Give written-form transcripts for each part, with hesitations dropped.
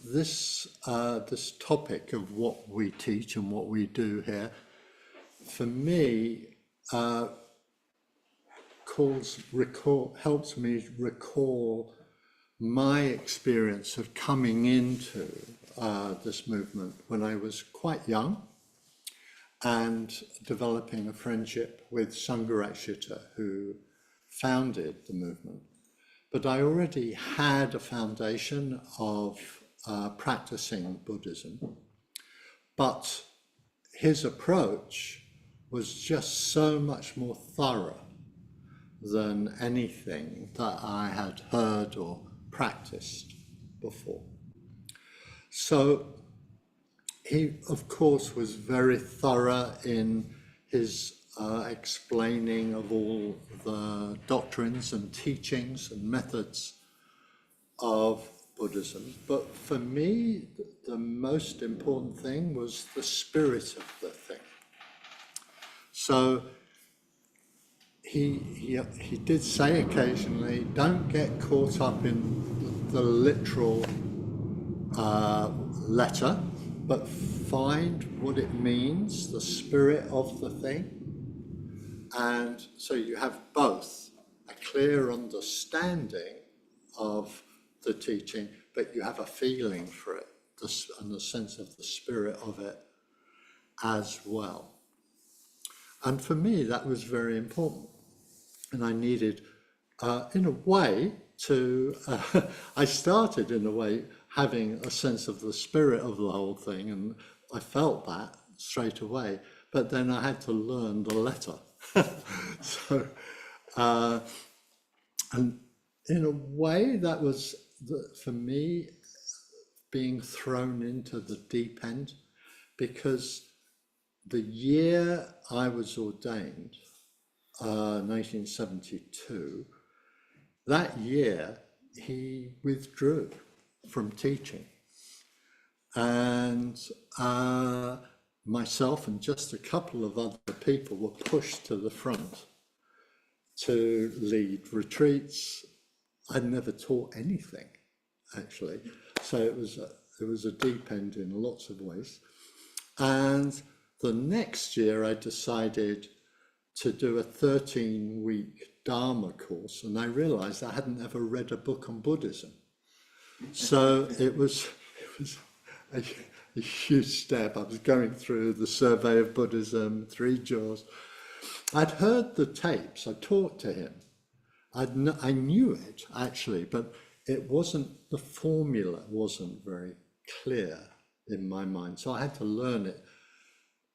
this topic of what we teach and what we do here, for me, helps me recall my experience of coming into this movement when I was quite young and developing a friendship with Sangharakshita, who founded the movement. But I already had a foundation of practicing Buddhism, but his approach was just so much more thorough than anything that I had heard or practiced before. So he, of course, was very thorough in his explaining of all the doctrines and teachings and methods of Buddhism. But for me, the most important thing was the spirit of the thing. So he did say occasionally, don't get caught up in the literal letter, but find what it means, the spirit of the thing. And so you have both a clear understanding of the teaching, but you have a feeling for it, and the sense of the spirit of it as well. And for me, that was very important. And I needed, in a way, I started in a way having a sense of the spirit of the whole thing, and I felt that straight away. But then I had to learn the letter. So, and in a way, that was, for me, being thrown into the deep end, because the year I was ordained, 1972, that year he withdrew from teaching, and myself and just a couple of other people were pushed to the front to lead retreats. I'd never taught anything, actually, so it was a deep end in lots of ways. And the next year I decided to do a 13-week Dharma course, and I realized I hadn't ever read a book on Buddhism. So it was a huge step. I was going through the Survey of Buddhism, 3 Jaws. I'd heard the tapes, I talked to him. I knew it, actually, but it wasn't, the formula wasn't very clear in my mind. So I had to learn it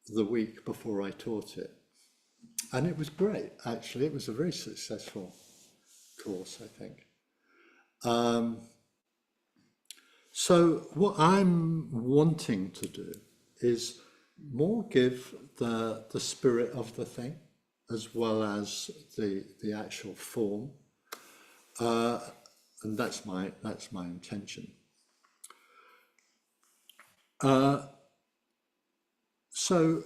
the week before I taught it. And it was great, actually. It was a very successful course, I think. So what I'm wanting to do is more give the spirit of the thing, as well as the actual form, and that's my intention. So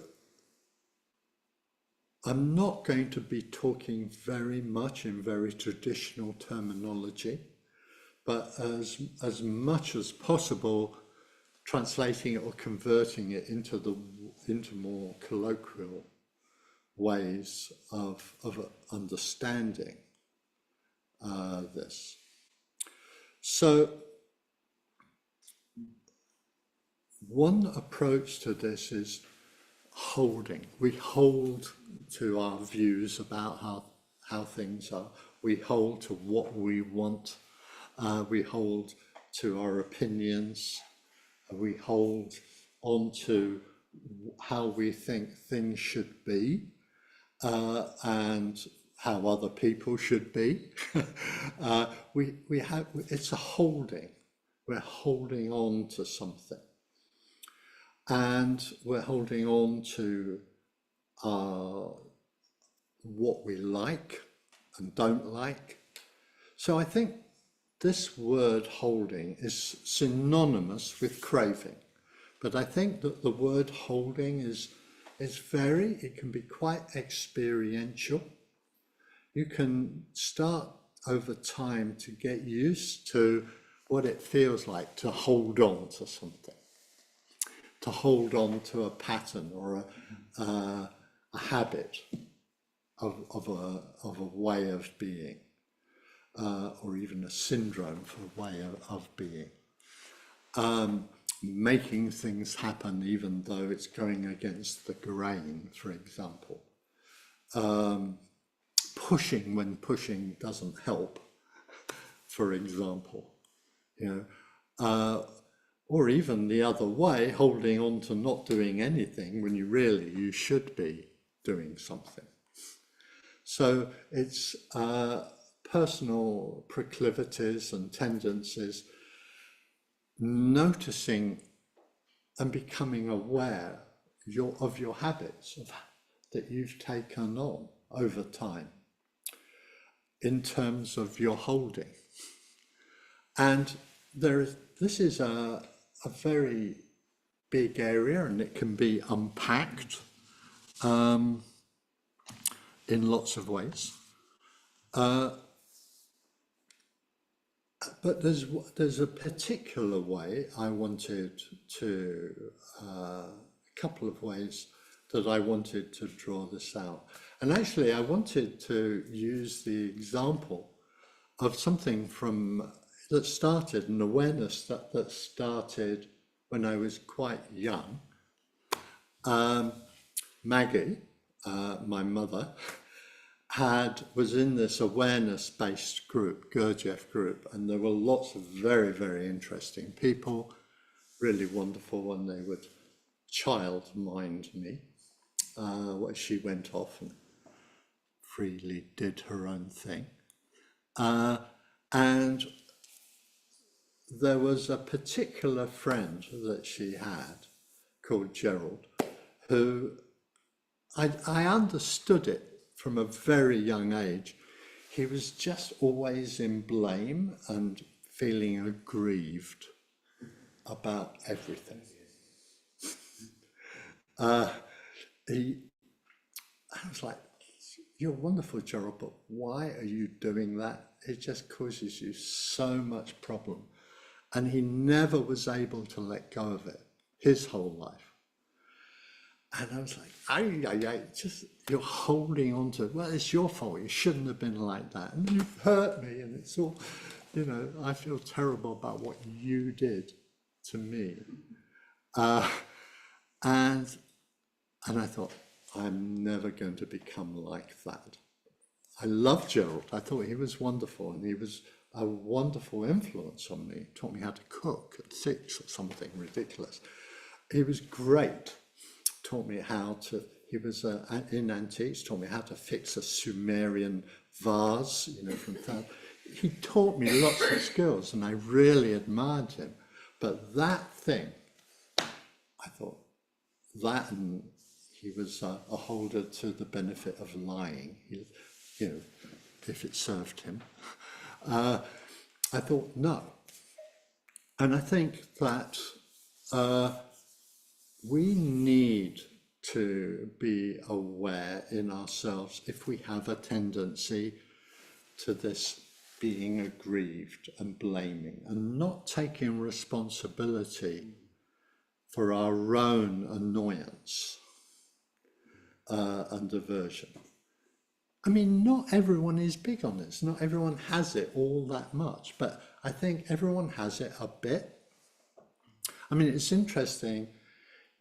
I'm not going to be talking very much in very traditional terminology, but as much as possible, translating it or converting it into more colloquial ways of understanding this. So one approach to this is holding. We hold to our views about how things are. We hold to what we want. We hold to our opinions. We hold on to how we think things should be, and how other people should be. It's a holding. We're holding on to something. And we're holding on to what we like and don't like. So I think this word holding is synonymous with craving. But I think that the word holding it can be quite experiential. You can start over time to get used to what it feels like to hold on to something, to hold on to a pattern or a habit of a way of being, or even a syndrome for a way of being. Making things happen even though it's going against the grain, for example. Pushing when pushing doesn't help, for example. Or even the other way, holding on to not doing anything when you should be doing something. So it's personal proclivities and tendencies, noticing and becoming aware of your habits that you've taken on over time in terms of your holding. And this is a very big area, and it can be unpacked in lots of ways. But there's a particular way I wanted to, a couple of ways that I wanted to draw this out. And actually I wanted to use the example of something that started, an awareness that started when I was quite young. Maggie, my mother, was in this awareness-based group, Gurdjieff group, and there were lots of very, very interesting people, really wonderful, and they would child mind me. She went off and freely did her own thing. And there was a particular friend that she had called Gerald, who I understood it from a very young age. He was just always in blame and feeling aggrieved about everything. I was like, you're wonderful, Gerald, but why are you doing that? It just causes you so much problem. And he never was able to let go of it his whole life. And I was like, just you're holding on to it. Well, it's your fault. You shouldn't have been like that. And you've hurt me. And it's all, I feel terrible about what you did to me. And I thought, I'm never going to become like that. I loved Gerald. I thought he was wonderful, and he was a wonderful influence on me. He taught me how to cook at 6 or something ridiculous. He was great. Taught me how to, he was in antiques, taught me how to fix a Sumerian vase, from that. He taught me lots of skills, and I really admired him. But that thing, I thought, that, and he was a holder to the benefit of lying, if it served him. I thought, no. And I think that we need to be aware in ourselves if we have a tendency to this being aggrieved and blaming and not taking responsibility for our own annoyance and aversion. I mean, not everyone is big on this. Not everyone has it all that much, but I think everyone has it a bit. I mean, it's interesting,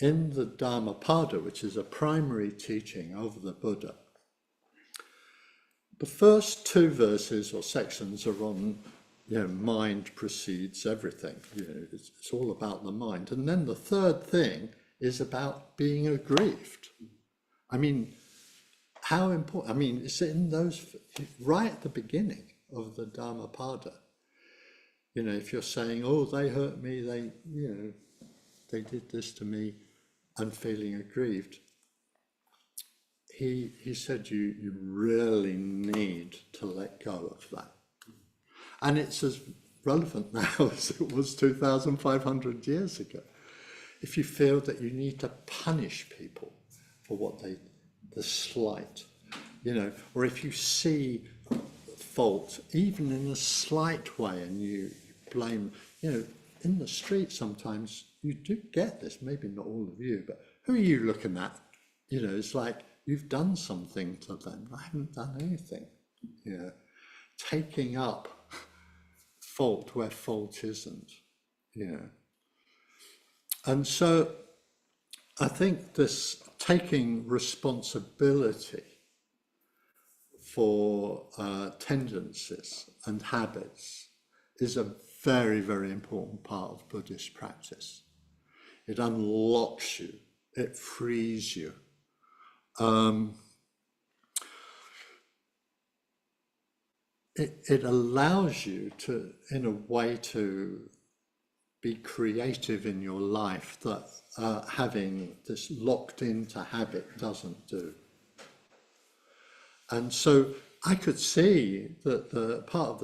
in the Dhammapada, which is a primary teaching of the Buddha, the first 2 verses or sections are on, mind precedes everything. It's all about the mind. And then the third thing is about being aggrieved. I mean, how important, it's in those, right at the beginning of the Dhammapada. If you're saying, oh, they hurt me, they did this to me, and feeling aggrieved, he said you really need to let go of that. And it's as relevant now as it was 2,500 years ago. If you feel that you need to punish people for what the slight, or if you see fault, even in a slight way, and you blame. You know, in the street sometimes you do get this, maybe not all of you, but who are you looking at? You know, it's like you've done something to them. I haven't done anything. You know, taking up fault where fault isn't. You know, and so I think this taking responsibility for tendencies and habits is a very, very important part of Buddhist practice. It unlocks you, it frees you. It allows you to, in a way, to be creative in your life that having this locked into habit doesn't do. And so I could see that the part of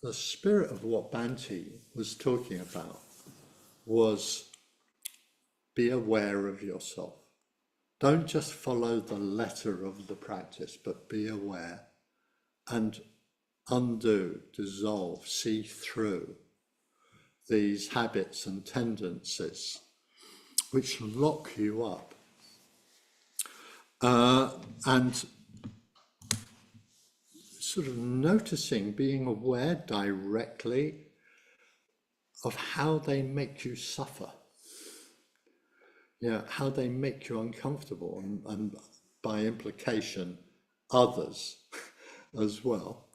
the spirit of what Bhante was talking about was be aware of yourself. Don't just follow the letter of the practice, but be aware and undo, dissolve, see through these habits and tendencies which lock you up. And sort of noticing, being aware directly of how they make you suffer. Yeah, how they make you uncomfortable, and by implication, others as well.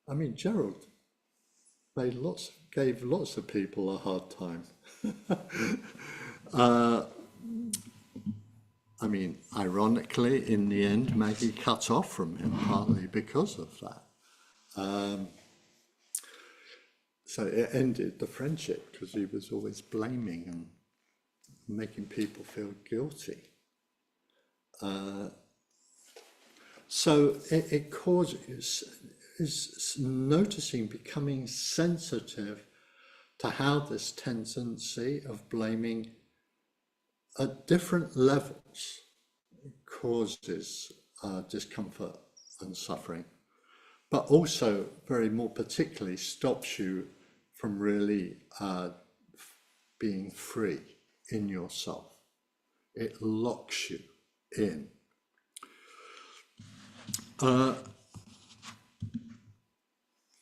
I mean, Gerald gave lots of people a hard time. I mean, ironically, in the end, Maggie cut off from him partly because of that. So it ended the friendship because he was always blaming and making people feel guilty. So it causes, is noticing, becoming sensitive to how this tendency of blaming at different levels causes discomfort and suffering, but also very more particularly stops you from really being free in yourself. It locks you in.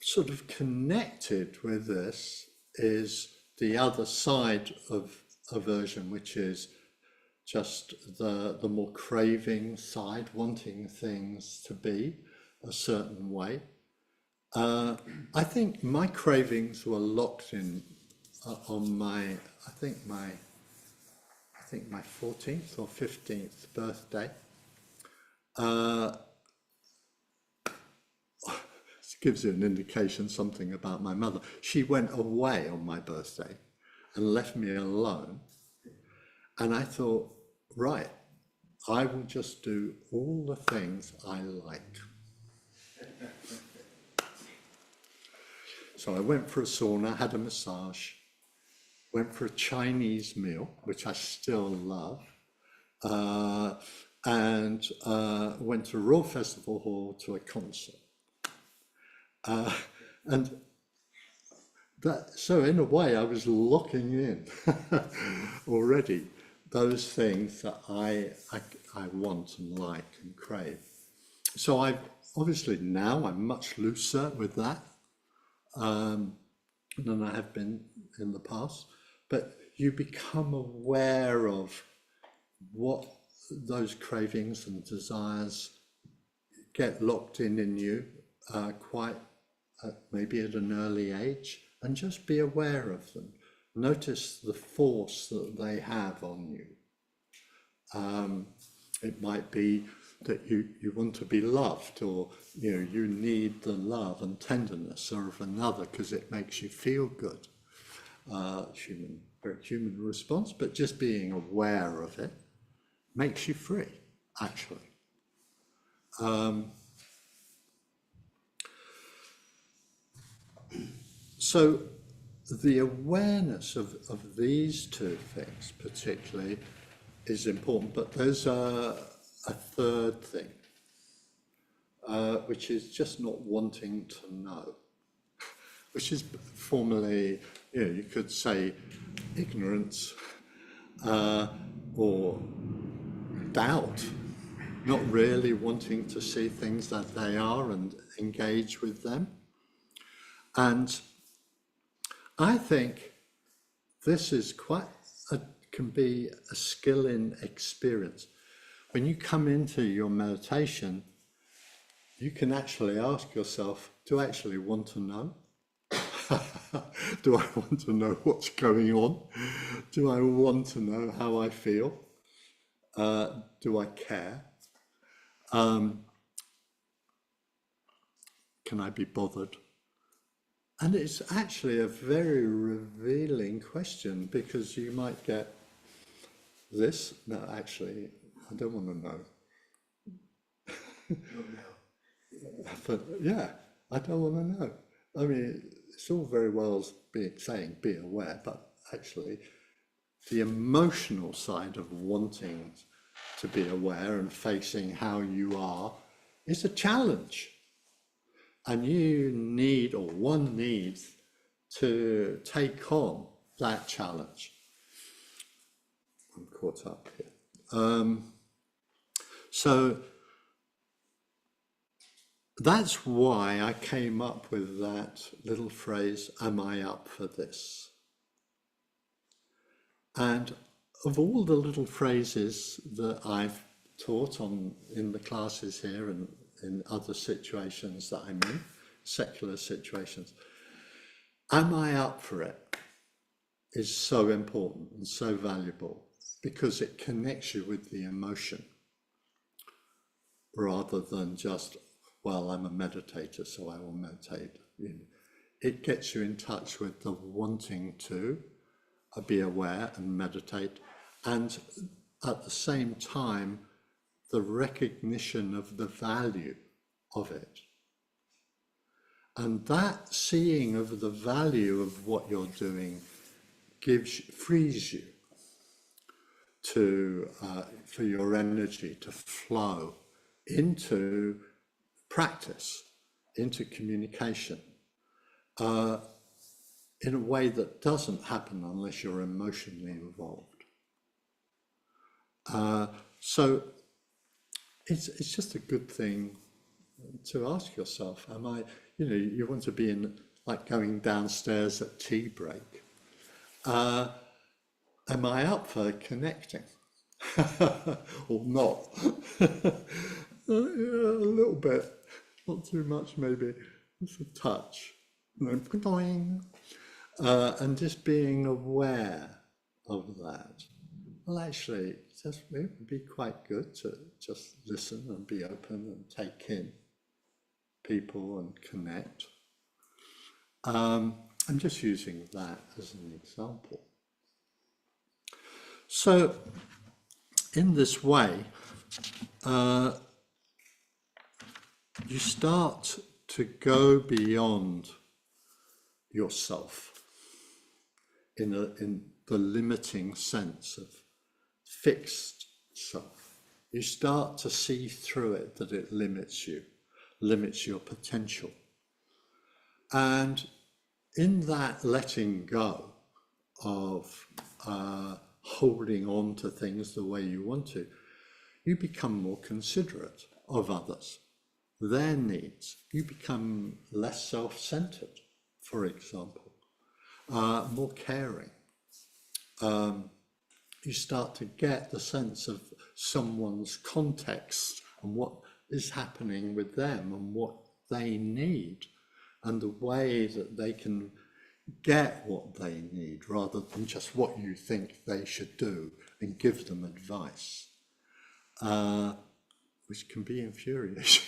Sort of connected with this is the other side of aversion, which is just the more craving side, wanting things to be a certain way. I think my cravings were locked in on my 14th or 15th birthday. This gives you an indication something about my mother. She went away on my birthday and left me alone. And I thought, right, I will just do all the things I like. So I went for a sauna, had a massage, went for a Chinese meal, which I still love, and went to Royal Festival Hall to a concert. And that, so in a way, I was locking in already those things that I want and like and crave. So I obviously now I'm much looser with that than I have been in the past. But you become aware of what those cravings and desires get locked in you quite maybe at an early age, and just be aware of them. Notice the force that they have on you. It might be that you want to be loved, or you need the love and tenderness of another because it makes you feel good. Very human response, but just being aware of it makes you free, actually. So the awareness of these two things particularly is important, but there's a third thing, which is just not wanting to know. which is formerly, you could say ignorance or doubt, not really wanting to see things as they are and engage with them. And I think this is can be a skill in experience. When you come into your meditation, you can actually ask yourself, do I actually want to know? Do I want to know what's going on? Do I want to know how I feel? Do I care? Can I be bothered? And it's actually a very revealing question, because you might get this. No, actually, I don't want to know. But yeah, I don't want to know. I mean, it's all very well saying be aware, but actually the emotional side of wanting to be aware and facing how you are is a challenge. And you need, or one needs, to take on that challenge. I'm caught up here. So that's why I came up with that little phrase, am I up for this? And of all the little phrases that I've taught in the classes here and in other situations that I'm in, secular situations, am I up for it is so important and so valuable, because it connects you with the emotion rather than just, well, I'm a meditator, so I will meditate. It gets you in touch with the wanting to be aware and meditate, and at the same time, the recognition of the value of it. And that seeing of the value of what you're doing frees you for your energy to flow into practice, into communication, in a way that doesn't happen unless you're emotionally involved. So it's just a good thing to ask yourself, am I, you want to be in, like going downstairs at tea break. Am I up for connecting? Or not? A little bit, not too much maybe, just a touch. And just being aware of that. Well, actually, it would be quite good to just listen and be open and take in people and connect. I'm just using that as an example. So, in this way, you start to go beyond yourself in the limiting sense of fixed self. You start to see through it that it limits you, limits your potential. And in that letting go of holding on to things the way you want to, you become more considerate of others, their needs. You become less self-centered, for example, more caring. You start to get the sense of someone's context and what is happening with them and what they need, and the way that they can get what they need rather than just what you think they should do, and give them advice, which can be infuriating.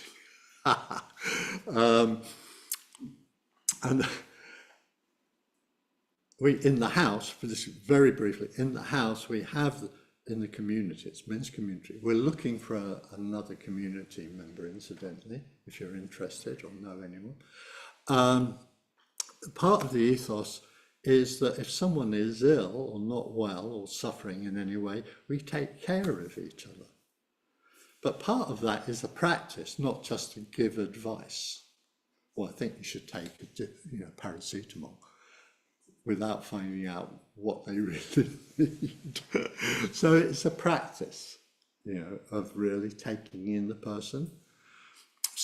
And in the house, for this very briefly, in the house we have, in the community, it's men's community, we're looking for another community member, incidentally, if you're interested or know anyone. Part of the ethos is that if someone is ill or not well or suffering in any way, we take care of each other. But part of that is a practice, not just to give advice. well, I think you should take paracetamol, without finding out what they really need. So it's a practice, of really taking in the person,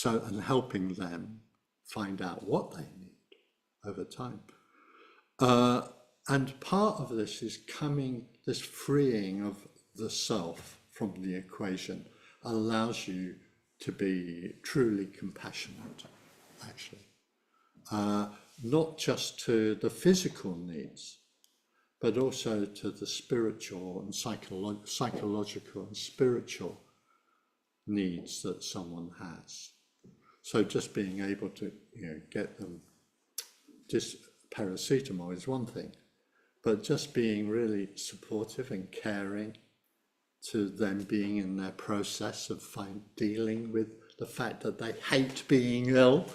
and helping them find out what they need over time. And part of this is this freeing of the self from the equation allows you to be truly compassionate, actually. Not just to the physical needs, but also to the spiritual and psychological and spiritual needs that someone has. So just being able to, get them, just paracetamol is one thing, but just being really supportive and caring to them, being in their process of dealing with the fact that they hate being ill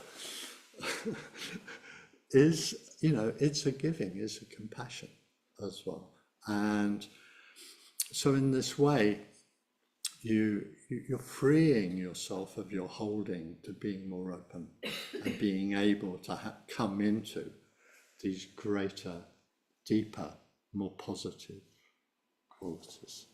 is, it's a giving, it's a compassion as well. And so in this way, you're freeing yourself of your holding to being more open and being able to come into these greater, deeper, more positive qualities.